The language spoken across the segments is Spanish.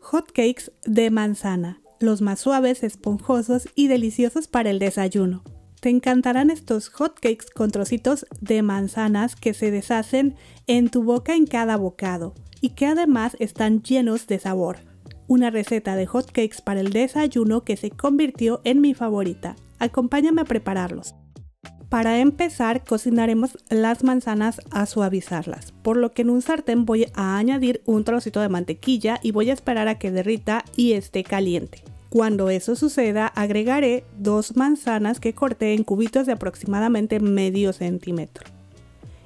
Hotcakes de manzana, los más suaves, esponjosos y deliciosos para el desayuno. Te encantarán estos hotcakes con trocitos de manzanas que se deshacen en tu boca en cada bocado y que además están llenos de sabor. Una receta de hotcakes para el desayuno que se convirtió en mi favorita. Acompáñame a prepararlos. Para empezar, cocinaremos las manzanas a suavizarlas, por lo que en un sartén voy a añadir un trocito de mantequilla y voy a esperar a que derrita y esté caliente. Cuando eso suceda, agregaré 2 manzanas que corté en cubitos de aproximadamente medio centímetro.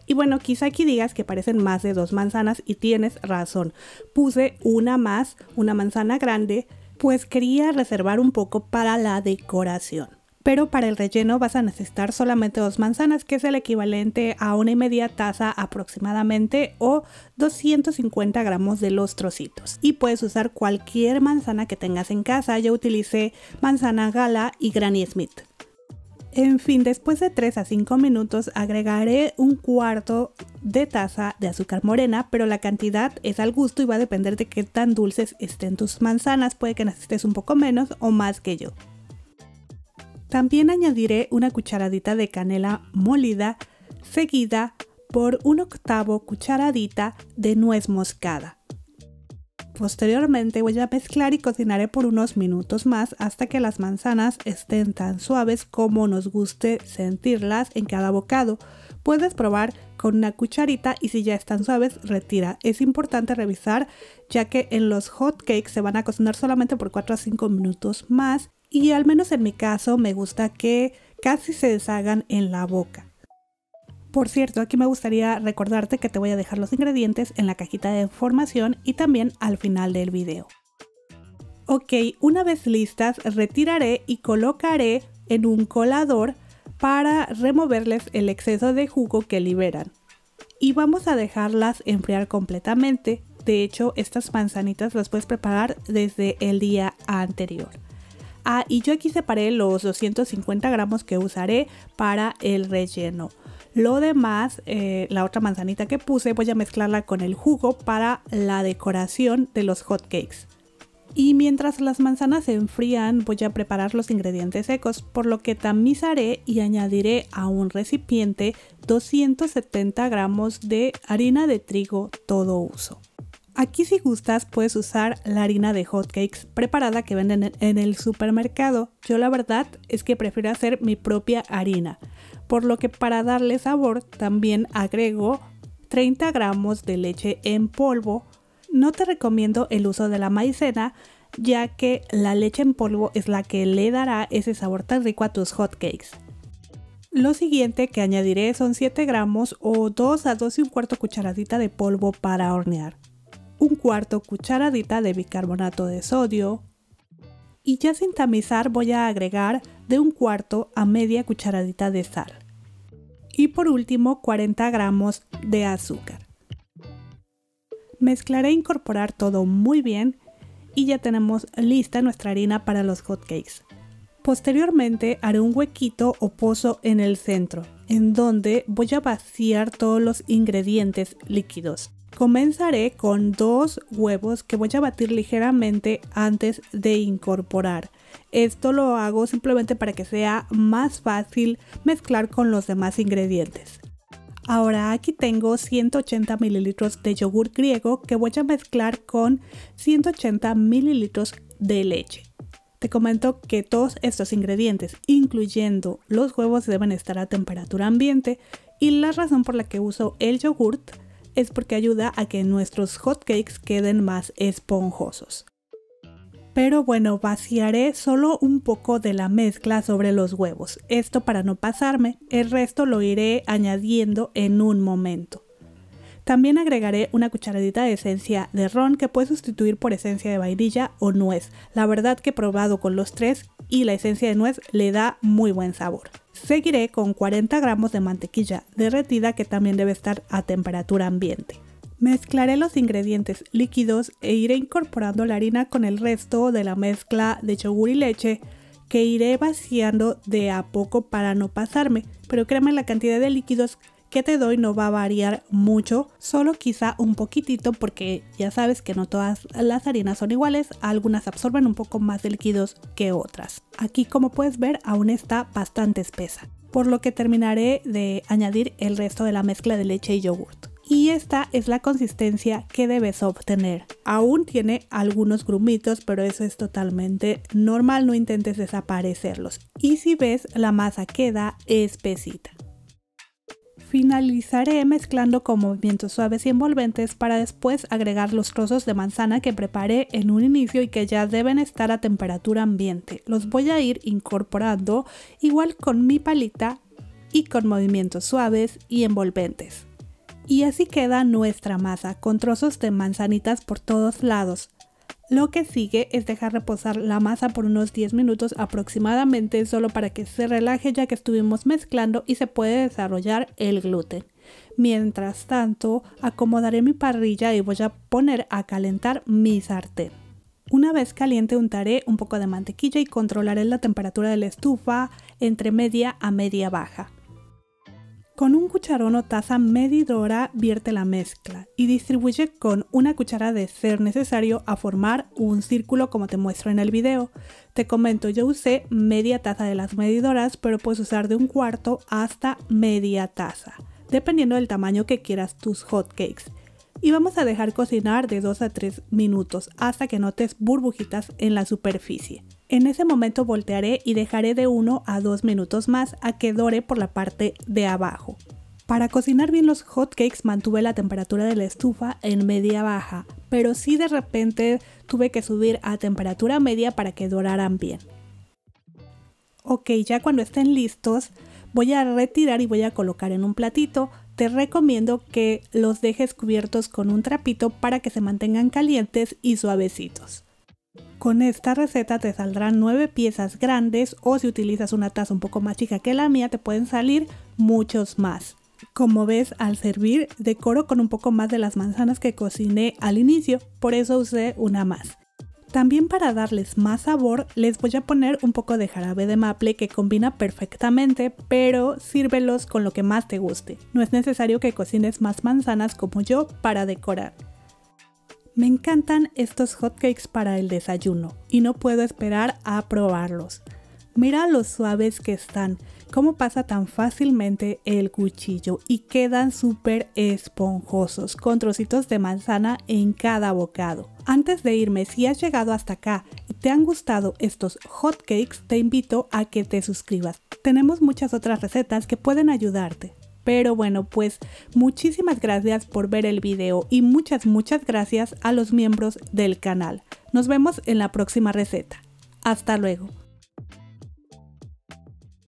Y bueno, quizá aquí digas que parecen más de 2 manzanas y tienes razón. Puse una más, una manzana grande, pues quería reservar un poco para la decoración. Pero para el relleno vas a necesitar solamente 2 manzanas, que es el equivalente a 1,5 taza aproximadamente o 250 gramos de los trocitos. Y puedes usar cualquier manzana que tengas en casa. Yo utilicé manzana Gala y Granny Smith. En fin, después de 3 a 5 minutos agregaré 1/4 de taza de azúcar morena, pero la cantidad es al gusto y va a depender de qué tan dulces estén tus manzanas. Puede que necesites un poco menos o más que yo. También añadiré una cucharadita de canela molida, seguida por 1/8 cucharadita de nuez moscada. Posteriormente voy a mezclar y cocinaré por unos minutos más hasta que las manzanas estén tan suaves como nos guste sentirlas en cada bocado. Puedes probar con una cucharita y si ya están suaves, retira. Es importante revisar ya que en los hotcakes se van a cocinar solamente por 4 a 5 minutos más. Y al menos en mi caso me gusta que casi se deshagan en la boca. Por cierto, aquí me gustaría recordarte que te voy a dejar los ingredientes en la cajita de información y también al final del video. Ok, una vez listas, retiraré y colocaré en un colador para removerles el exceso de jugo que liberan. Y vamos a dejarlas enfriar completamente. De hecho, estas manzanitas las puedes preparar desde el día anterior. Y yo aquí separé los 250 gramos que usaré para el relleno. Lo demás, la otra manzanita que puse, voy a mezclarla con el jugo para la decoración de los hotcakes. Y mientras las manzanas se enfrían, voy a preparar los ingredientes secos, por lo que tamizaré y añadiré a un recipiente 270 gramos de harina de trigo todo uso. Aquí si gustas puedes usar la harina de hotcakes preparada que venden en el supermercado. Yo la verdad es que prefiero hacer mi propia harina, por lo que para darle sabor también agrego 30 gramos de leche en polvo. No te recomiendo el uso de la maicena, ya que la leche en polvo es la que le dará ese sabor tan rico a tus hotcakes. Lo siguiente que añadiré son 7 gramos o 2 a 2 1/4 cucharadita de polvo para hornear. 1/4 cucharadita de bicarbonato de sodio y ya sin tamizar voy a agregar de 1/4 a media cucharadita de sal y por último 40 gramos de azúcar. Mezclaré e incorporar todo muy bien y ya tenemos lista nuestra harina para los hotcakes. Posteriormente haré un huequito o pozo en el centro en donde voy a vaciar todos los ingredientes líquidos. Comenzaré con 2 huevos que voy a batir ligeramente antes de incorporar. Esto lo hago simplemente para que sea más fácil mezclar con los demás ingredientes. Ahora aquí tengo 180 mililitros de yogur griego que voy a mezclar con 180 mililitros de leche. Te comento que todos estos ingredientes, incluyendo los huevos, deben estar a temperatura ambiente y la razón por la que uso el yogurt es porque ayuda a que nuestros hotcakes queden más esponjosos. Pero bueno, vaciaré solo un poco de la mezcla sobre los huevos, esto para no pasarme, el resto lo iré añadiendo en un momento. También agregaré una cucharadita de esencia de ron que puedes sustituir por esencia de vainilla o nuez. La verdad que he probado con los 3 y la esencia de nuez le da muy buen sabor. Seguiré con 40 gramos de mantequilla derretida que también debe estar a temperatura ambiente. Mezclaré los ingredientes líquidos e iré incorporando la harina con el resto de la mezcla de yogur y leche que iré vaciando de a poco para no pasarme, pero créeme la cantidad de líquidos que te doy no va a variar mucho, solo quizá un poquitito porque ya sabes que no todas las harinas son iguales, algunas absorben un poco más de líquidos que otras. Aquí como puedes ver aún está bastante espesa, por lo que terminaré de añadir el resto de la mezcla de leche y yogurt. Y esta es la consistencia que debes obtener. Aún tiene algunos grumitos, pero eso es totalmente normal, no intentes desaparecerlos. Y si ves, la masa queda espesita. Finalizaré mezclando con movimientos suaves y envolventes para después agregar los trozos de manzana que preparé en un inicio y que ya deben estar a temperatura ambiente. Los voy a ir incorporando igual con mi palita y con movimientos suaves y envolventes. Y así queda nuestra masa, con trozos de manzanitas por todos lados. Lo que sigue es dejar reposar la masa por unos 10 minutos aproximadamente, solo para que se relaje ya que estuvimos mezclando y se puede desarrollar el gluten. Mientras tanto, acomodaré mi parrilla y voy a poner a calentar mi sartén. Una vez caliente untaré un poco de mantequilla y controlaré la temperatura de la estufa entre media a media baja. Con un cucharón o taza medidora vierte la mezcla y distribuye con una cuchara de ser necesario a formar un círculo como te muestro en el video. Te comento, yo usé media taza de las medidoras, pero puedes usar de 1/4 hasta media taza, dependiendo del tamaño que quieras tus hotcakes. Y vamos a dejar cocinar de 2 a 3 minutos hasta que notes burbujitas en la superficie. En ese momento voltearé y dejaré de 1 a 2 minutos más a que dore por la parte de abajo. Para cocinar bien los hotcakes mantuve la temperatura de la estufa en media baja, pero sí de repente tuve que subir a temperatura media para que doraran bien. Ok, ya cuando estén listos voy a retirar y voy a colocar en un platito. Te recomiendo que los dejes cubiertos con un trapito para que se mantengan calientes y suavecitos. Con esta receta te saldrán 9 piezas grandes o si utilizas una taza un poco más chica que la mía te pueden salir muchos más. Como ves, al servir decoro con un poco más de las manzanas que cociné al inicio, por eso usé una más. También para darles más sabor les voy a poner un poco de jarabe de maple que combina perfectamente, pero sírvelos con lo que más te guste. No es necesario que cocines más manzanas como yo para decorar. Me encantan estos hotcakes para el desayuno y no puedo esperar a probarlos. Mira lo suaves que están, cómo pasa tan fácilmente el cuchillo y quedan súper esponjosos con trocitos de manzana en cada bocado. Antes de irme, si has llegado hasta acá y te han gustado estos hotcakes, te invito a que te suscribas. Tenemos muchas otras recetas que pueden ayudarte. Pero bueno, pues muchísimas gracias por ver el video y muchas gracias a los miembros del canal. Nos vemos en la próxima receta. Hasta luego.